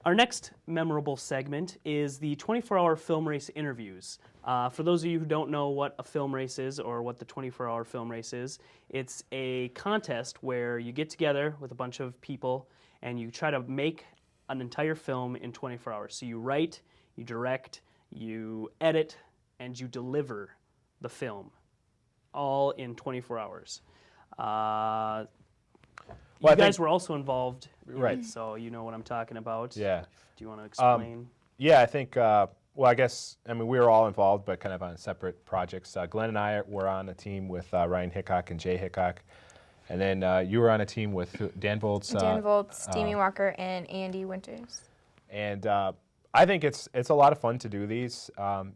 Our next memorable segment is the 24-hour film race interviews. For those of you who don't know what a film race is or what the 24-hour film race is, it's a contest where you get together with a bunch of people and you try to make an entire film in 24 hours. So you write, you direct, you edit, and you deliver the film, all in 24 hours. You guys were also involved in it, so you know what I'm talking about. Yeah. Do you want to explain? Yeah, I think, well, I guess, I mean, we were all involved, but kind of on separate projects. Glenn and I were on a team with Ryan Hickok and Jay Hickok. And then you were on a team with Dan Volts. Dan Volts, Steamy Walker, and Andy Winters. And I think it's a lot of fun to do these,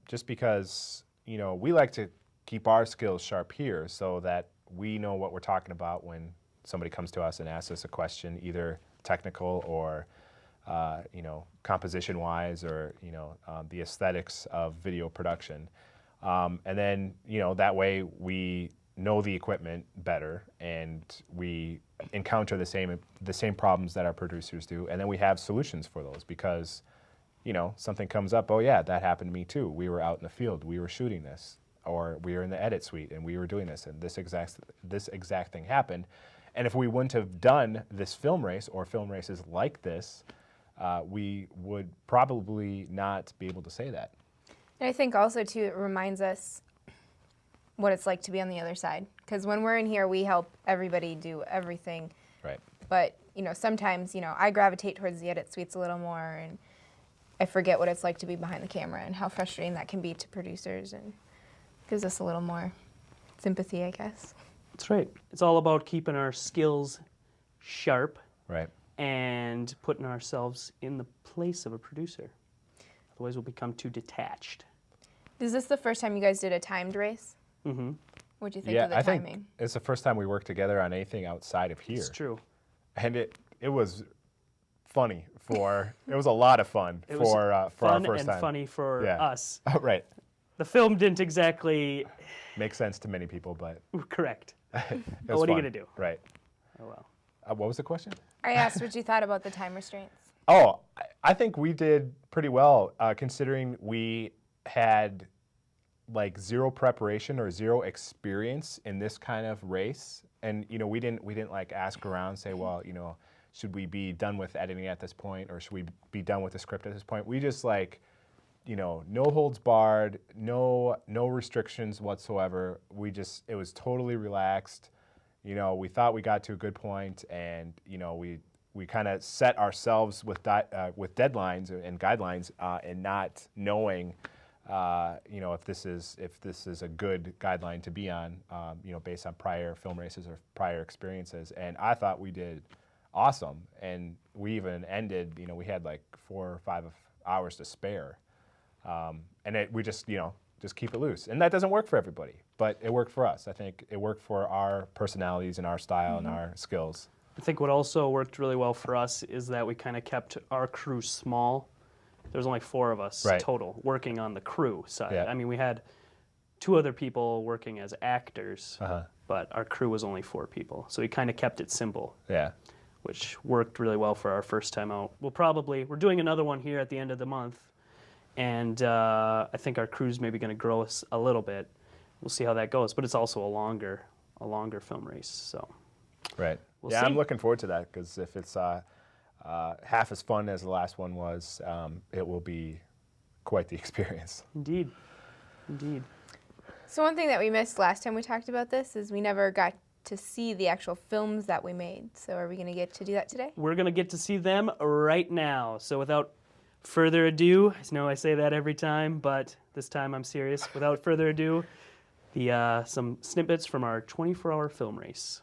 just because, you know, we like to keep our skills sharp here so that we know what we're talking about when somebody comes to us and asks us a question, either technical or, you know, composition-wise, or, you know, the aesthetics of video production. And then, you know, that way we know the equipment better and we encounter the same problems that our producers do, and then we have solutions for those because, you know, something comes up, oh yeah, that happened to me too. We were out in the field, we were shooting this, or we were in the edit suite and we were doing this, and this exact thing happened. And if we wouldn't have done this film race or film races like this, we would probably not be able to say that. And I think also, too, it reminds us what it's like to be on the other side. Because when we're in here, we help everybody do everything. Right. But, you know, sometimes, you know, I gravitate towards the edit suites a little more, and I forget what it's like to be behind the camera and how frustrating that can be to producers, and gives us a little more sympathy, I guess. That's right. It's all about keeping our skills sharp, right, and putting ourselves in the place of a producer. Otherwise, we'll become too detached. Is this the first time you guys did a timed race? Mm-hmm. What'd you think of the timing? Think it's the first time we worked together on anything outside of here. It's true. And it was funny it was a lot of fun for our first time. Fun and funny for us. Oh, right. The film didn't exactly make sense to many people, but correct. What are you going to do? Right. Oh, well. What was the question? I asked what you thought about the time restraints. Oh, I think we did pretty well, considering we had like zero preparation or zero experience in this kind of race. And, you know, we didn't like ask around, say, well, you know, should we be done with editing at this point, or should we be done with the script at this point? We just, like, you know, no holds barred, no restrictions whatsoever. It was totally relaxed. You know, we thought we got to a good point, and, you know, we kind of set ourselves with deadlines and guidelines, and not knowing, you know, if this is a good guideline to be on, you know, based on prior film races or prior experiences. And I thought we did awesome, and we even ended, you know, we had like 4 or 5 hours to spare, and we just, you know, just keep it loose. And that doesn't work for everybody, but it worked for us. I think it worked for our personalities and our style and our skills. I think what also worked really well for us is that we kind of kept our crew small. There was only 4 of us total working on the crew side. Yeah. I mean, we had 2 other people working as actors, but our crew was only 4 people. So we kind of kept it simple. Yeah. Which worked really well for our first time out. We're doing another one here at the end of the month, and I think our crew's maybe going to grow us a little bit. We'll see how that goes, but it's also a longer film race. So. Right. We'll yeah, see. I'm looking forward to that, because if it's half as fun as the last one was, it will be quite the experience. Indeed. Indeed. So one thing that we missed last time we talked about this is we never got to see the actual films that we made. So are we going to get to do that today? We're going to get to see them right now. So without further ado, I know I say that every time, but this time I'm serious. Without further ado, some snippets from our 24-hour film race.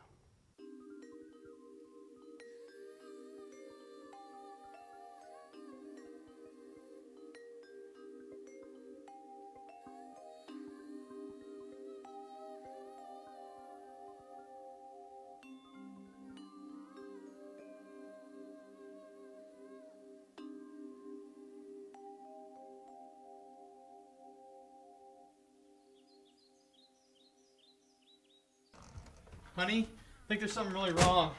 Honey, I think there's something really wrong.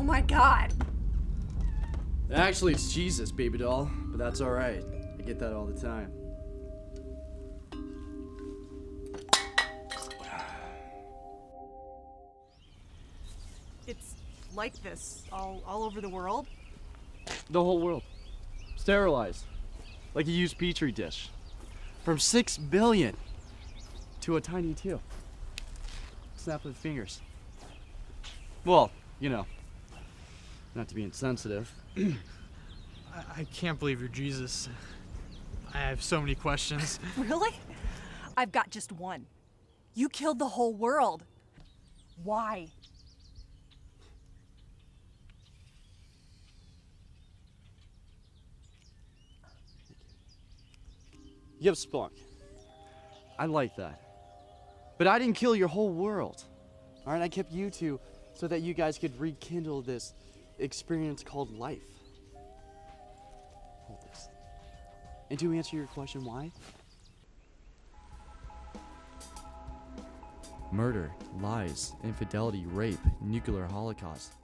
Oh my god. Actually, it's Jesus, baby doll, but that's all right. I get that all the time. It's like this all over the world? The whole world. Sterilized. Like a used petri dish. From 6 billion to a tiny 2. Snap of the fingers. Well, you know, not to be insensitive. I can't believe you're Jesus. I have so many questions. Really? I've got just one. You killed the whole world. Why? You have spunk. I like that. But I didn't kill your whole world. All right, I kept you two so that you guys could rekindle this experience called life. Hold this. And to answer your question, why? Murder, lies, infidelity, rape, nuclear holocaust.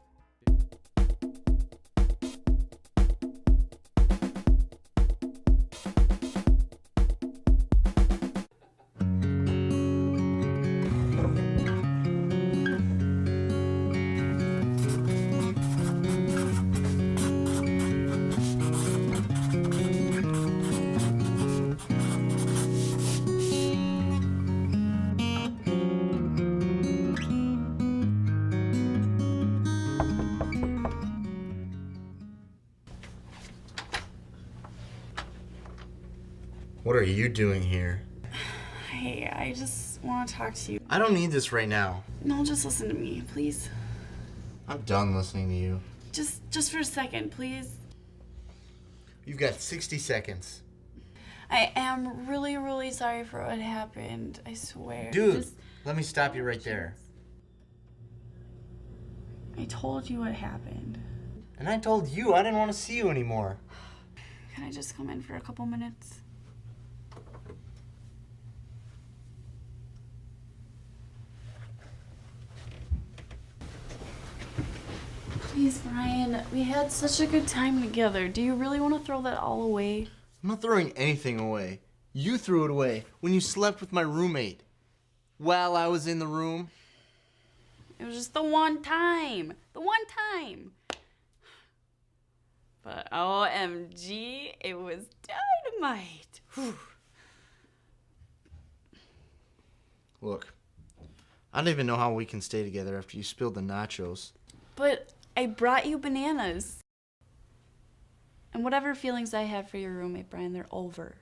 What are you doing here? Hey, I just want to talk to you. I don't need this right now. No, just listen to me, please. I'm done listening to you. Just for a second, please. You've got 60 seconds. I am really, really sorry for what happened. I swear. Dude, let me stop you right there. I told you what happened. And I told you I didn't want to see you anymore. Can I just come in for a couple minutes? Please, Brian, we had such a good time together. Do you really want to throw that all away? I'm not throwing anything away. You threw it away when you slept with my roommate. While I was in the room. It was just the one time. The one time. But OMG, it was dynamite. Whew. Look, I don't even know how we can stay together after you spilled the nachos. But I brought you bananas. And whatever feelings I had for your roommate, Brian, they're over.